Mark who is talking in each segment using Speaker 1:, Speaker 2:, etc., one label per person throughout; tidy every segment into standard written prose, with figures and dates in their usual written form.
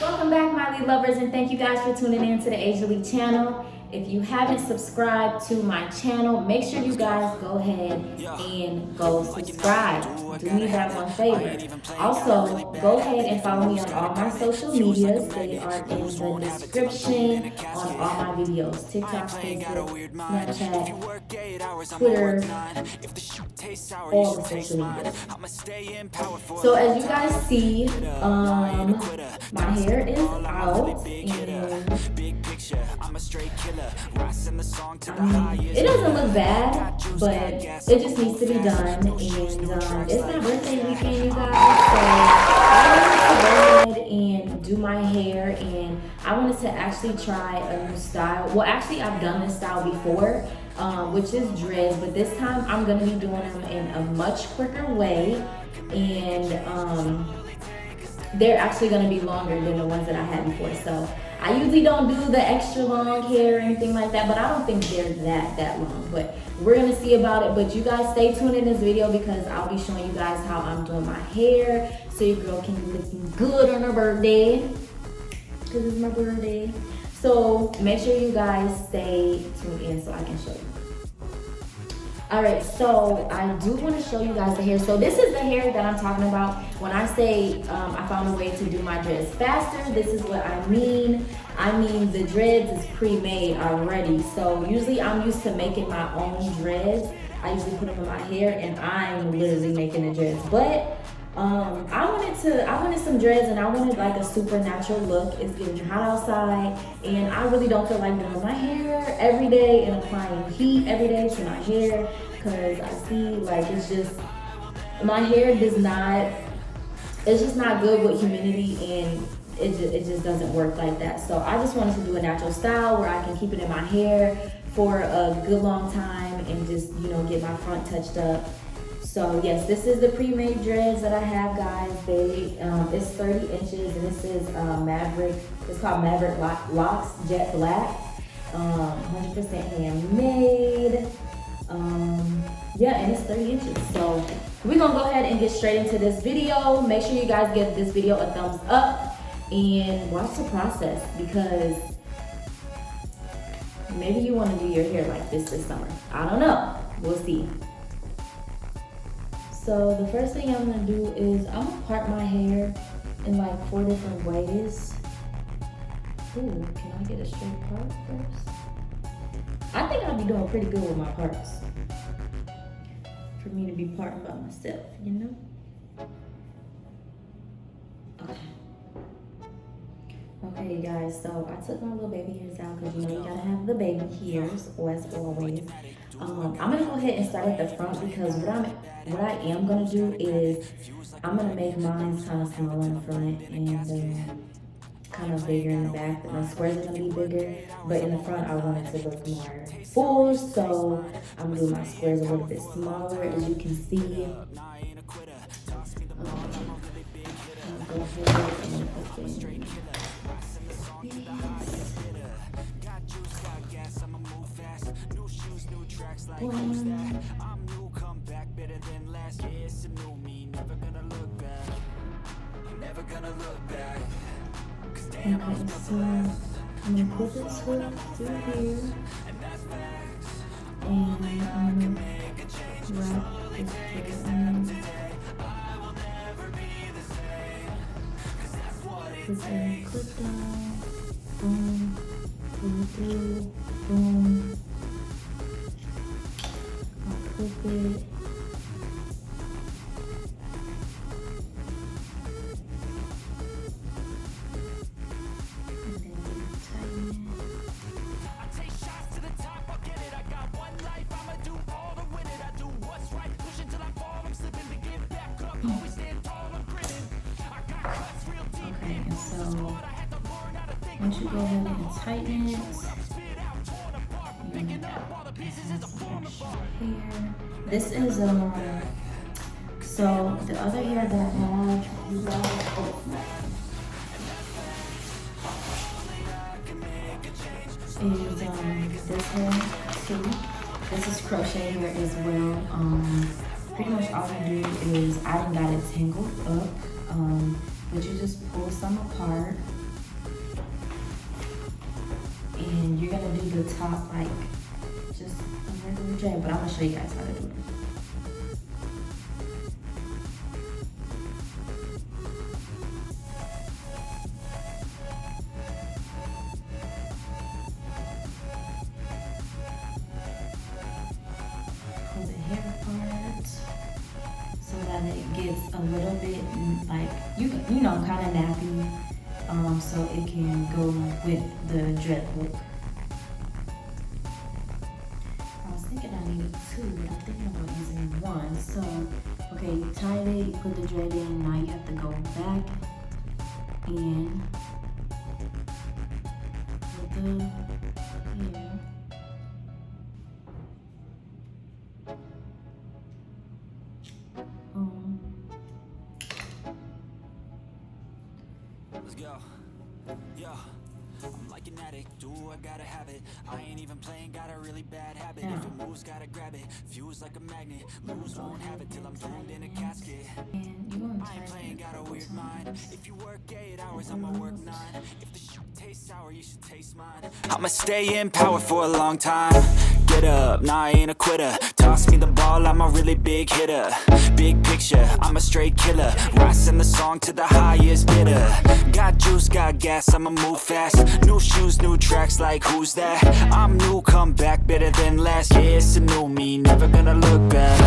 Speaker 1: Welcome back, my Lee lovers, and thank you guys for tuning in to the Asia Lee channel. If you haven't subscribed to my channel, make sure you guys go ahead and go subscribe. Do me that one favor. Also, go ahead and follow me on all my social medias. They are in the description on all my videos. TikTok, Facebook, Snapchat, Twitter, all the social medias. So as you guys see, my hair is out and it doesn't look bad, but it just needs to be done. And it's my birthday weekend, you guys, so I wanted to go ahead and do my hair, and I wanted to actually try a new style. Well, actually I've done this style before, which is dreads, but this time I'm going to be doing them in a much quicker way, and they're actually going to be longer than the ones that I had before. So I usually don't do the extra long hair or anything like that, but I don't think they're that long. But we're going to see about it. But you guys stay tuned in this video because I'll be showing you guys how I'm doing my hair so your girl can be looking good on her birthday, because it's my birthday. So make sure you guys stay tuned in so I can show you. Alright, so I do want to show you guys the hair. So this is the hair that I'm talking about when I say I found a way to do my dreads faster. This is what I mean. I mean the dreads is pre-made already. So usually I'm used to making my own dreads. I usually put them in my hair and I'm literally making the dreads. But I wanted some dreads, and I wanted like a supernatural look. It's getting hot outside and I really don't feel like doing my hair every day and applying heat every day to my hair, because I see like it's just not good with humidity, and it just doesn't work like that. So I just wanted to do a natural style where I can keep it in my hair for a good long time and just, you know, get my front touched up. So yes, this is the pre-made dreads that I have, guys. It's 30 inches, and this is Maverick. It's called Maverick Locks Jet Black, 100% handmade. Yeah, and it's 30 inches. So we're gonna go ahead and get straight into this video. Make sure you guys give this video a thumbs up and watch the process, because maybe you want to do your hair like this summer. I don't know. We'll see. So the first thing I'm gonna do is I'm gonna part my hair in like 4 different ways. Ooh, can I get a straight part first? I think I'll be doing pretty good with my parts, for me to be parting by myself, you know? Okay, guys, so I took my little baby hairs out because, you know, you gotta have the baby hairs, as always. I'm gonna go ahead and start at the front, because what I am gonna do is I'm gonna make mine kind of small in the front and kind of bigger in the back. The squares are gonna be bigger, but in the front I want it to look more full, so I'm gonna do my squares a little bit smaller, as you can see. I'll go ahead and open this. Okay, so I'm gonna put this hook through here, and I'm gonna wrap this hair in. Put a clip down, boom, pull it through, boom. I'll clip it. Okay, and so once you go ahead and tighten it, here. This is so the other hair that I have, you guys, is this hair too. This is crochet hair as well. Pretty much all you do is I got it tangled up, but you just pull some apart the top like just a regular dread, but I'm gonna show you guys how to do it. Pull the hair apart so that it gets a little bit like you know kind of nappy, so it can go with the dread look. I was thinking I needed two, but I'm thinking about using one. So okay, you tied it, you put the dread in. Now you have to go back in with the hair.
Speaker 2: Let's go. Yeah, I'm like an addict. Do I gotta have it? I ain't even playing. Got a really bad habit. If it moves, gotta grab it. Fuse like a magnet. Lose, won't have it till I'm doomed in a casket. I ain't playing. Got a weird mind. If you work 8 hours, I'ma work 9. If the shit tastes sour, you should taste mine. I'ma stay in power for a long time. Get up, nah, I ain't a quitter. Toss me the ball, I'm a really big hitter. Big picture, I'm a straight killer. Rising the song to the highest bidder. Got juice, got gas, I'ma move fast. New shoes, new tracks, like who's that? I'm new, come back, better than last. Yeah, it's a new me, never gonna look back.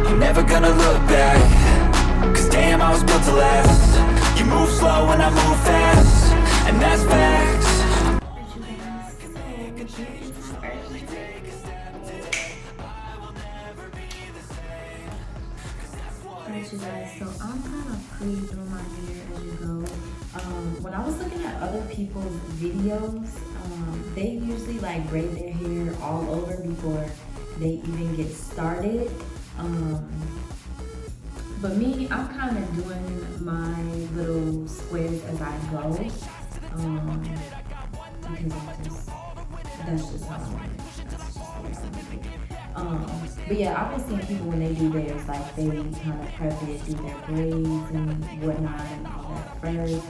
Speaker 2: I'm never gonna look back. Cause damn, I was built to last. You move slow and I move fast, and that's facts.
Speaker 1: Alright you guys, so I'm kind of pre-doing my hair as you go. When I was looking at other people's videos, they usually like braid their hair all over before they even get started. But me, I'm kind of doing my little squares as I go, because that's just how I do it. But yeah, I've been seeing people when they do theirs, like they kind of prep it, do their braids and whatnot and all that first.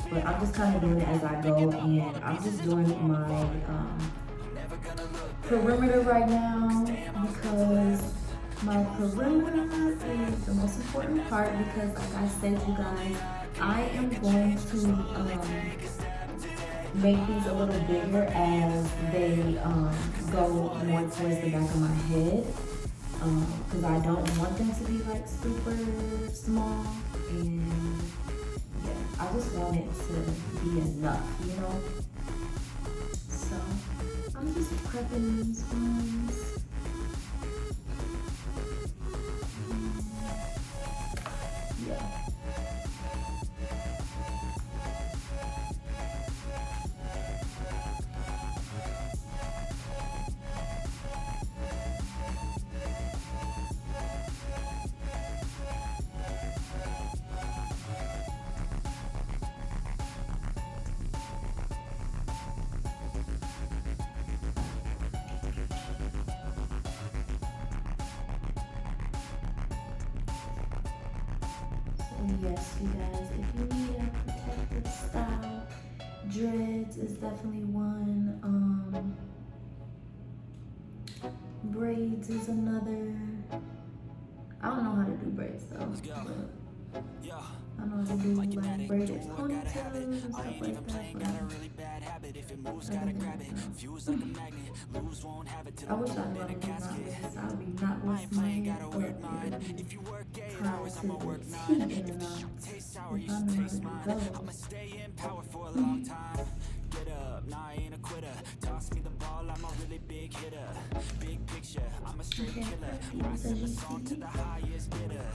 Speaker 1: But I'm just kind of doing it as I go, and I'm just doing my perimeter right now because my perimeter is the most important part, because like I said, you guys, I am going to make these a little bigger as they go more towards the back of my head, because I don't want them to be like super small, and yeah, I just want it to be enough, you know. So I'm just prepping these ones. Yeah. Yes, you guys, if you need a protective style, dreads is definitely one. Braids is another. I don't know how to do braids though. But I know how to do like braided ponytails and stuff like that. I wish I knew how to do my wrists. I would be knotless my hair, but it would be tied to the T in a knot. If I knew how to do those.
Speaker 2: Get up, nah, I ain't a quitter. Toss me the ball, I'm a really big hitter. Big picture, I'm a straight killer. Rising the song to the highest bidder.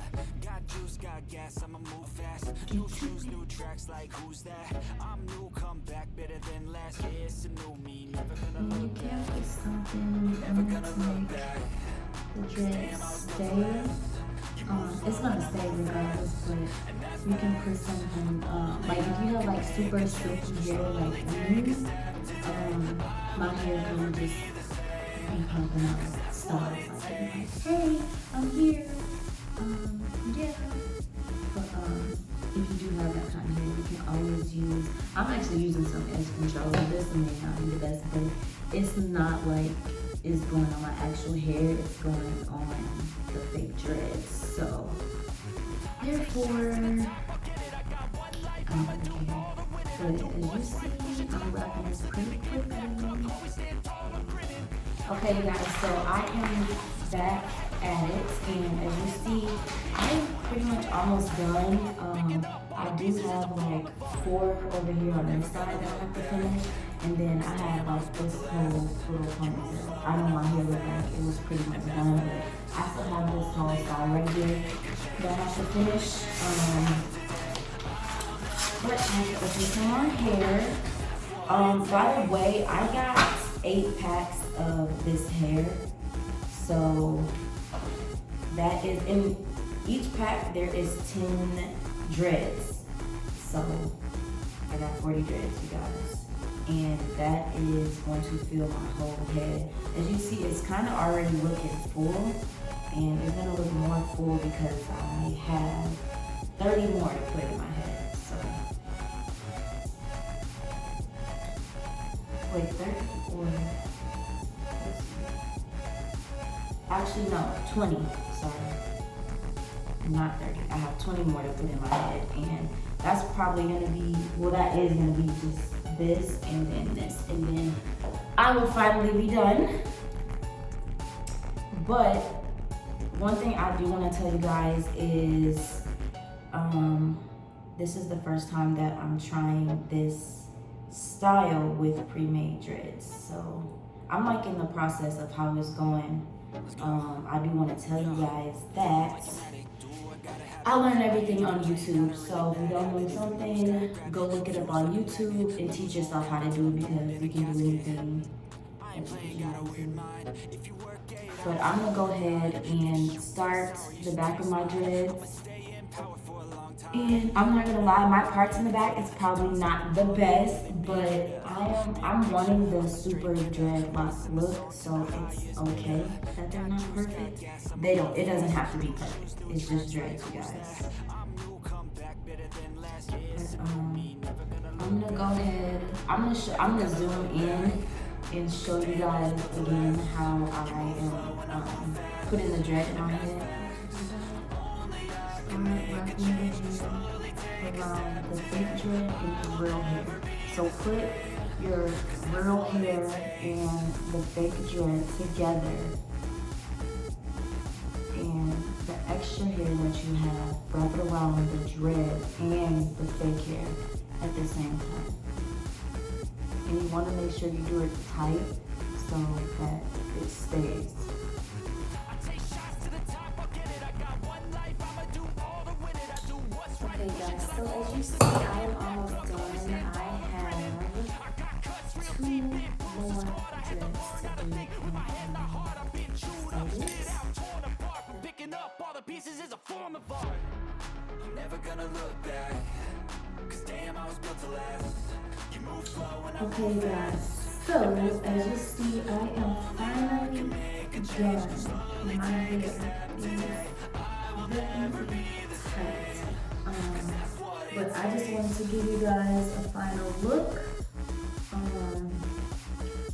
Speaker 2: Got juice, got gas, I'ma move fast. New shoes, new tracks, like who's that? I'm new, come back, better than last. Yeah, it's a new me, never gonna look back. Never gonna look back.
Speaker 1: The dreads stay. It's gonna stay regardless, but you can put something, like if you have like super silky hair like me, my hair can just be pumping out stars like, hey, I'm here, yeah. But if you do have that kind of hair, you can always use, I'm actually using some edge control. This may not be the best, but it's not like it's going on my actual hair, it's going on the fake dreads. So therefore, but as you see, I'm wrapping this pretty quickly. Okay, you guys, so I am back at it, and as you see, I'm pretty much almost done. I do have like 4 over here on this side that I have to finish, and then I have like this whole little ponytail. I know my hair looked like it was pretty much done, but I still have this whole side right here that I have to finish. But I have to open some more hair. By the way, I got 8 packs of this hair. So that is in each pack there is 10 dreads. So I got 40 dreads, you guys. And that is going to fill my whole head. As you see, it's kind of already looking full, and it's gonna look more full because I have 30 more to put in my head. So wait, 30 or actually no, 20, sorry. Not 30. I have 20 more to put in my head, and that's probably gonna be, well, that is gonna be just this and then this, and then I will finally be done. But one thing I do want to tell you guys is this is the first time that I'm trying this style with pre-made dreads, so I'm like in the process of how it's going. I do want to tell you guys that I learned everything on YouTube, so if you don't know something, go look it up on YouTube and teach yourself how to do it, because you can do anything. But I'm gonna go ahead and start the back of my dreads. And I'm not gonna lie, my parts in the back is probably not the best, but I'm wanting the super dreadlock look, so it's okay that they're not perfect. It doesn't have to be perfect. It's just dreads, you guys. But, I'm gonna go ahead. I'm gonna zoom in and show you guys again how I am putting the dread in my head. Around the fake dread and the real hair. So put your real hair and the fake dread together, and the extra hair that you have, wrap it around the dread and the fake hair at the same time. And you want to make sure you do it tight so that it stays. Okay guys, so as you see, I am almost done. I have 2 more dreads to do. Okay guys, so as you see, I am finally done. My hair is very tight. But I just wanted to give you guys a final look.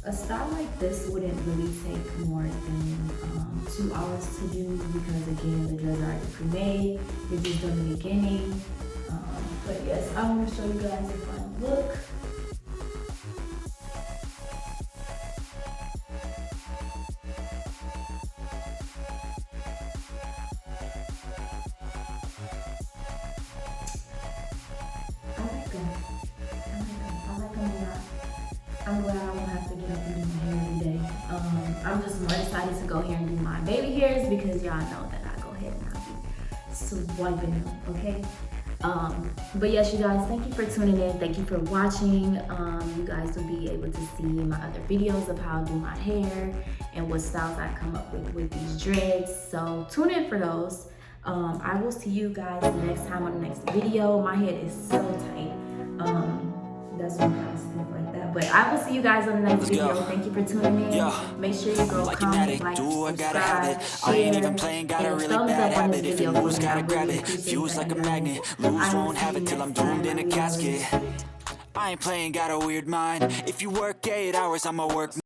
Speaker 1: A style like this wouldn't really take more than 2 hours to do, because again, the dreads are already pre-made. You're just doing the beginning. But yes, I want to show you guys a final look. I'm glad I won't have to get up and do my hair every day. I'm just more excited to go here and do my baby hairs, because y'all know that I go ahead and I'll be swiping them, okay? But yes, you guys, thank you for tuning in. Thank you for watching. You guys will be able to see my other videos of how I do my hair and what styles I come up with these dreads. So tune in for those. I will see you guys next time on the next video. My head is so tight. That's some kind of stuff like that. But I will see you guys on the next video. Thank you for tuning in. Make sure you go comment, like, subscribe, share, and thumbs up on this video for me. I really appreciate that. Won't have it till I'm doomed in a casket.
Speaker 2: I ain't playing, got a weird mind. If you work 8 hours, I'ma work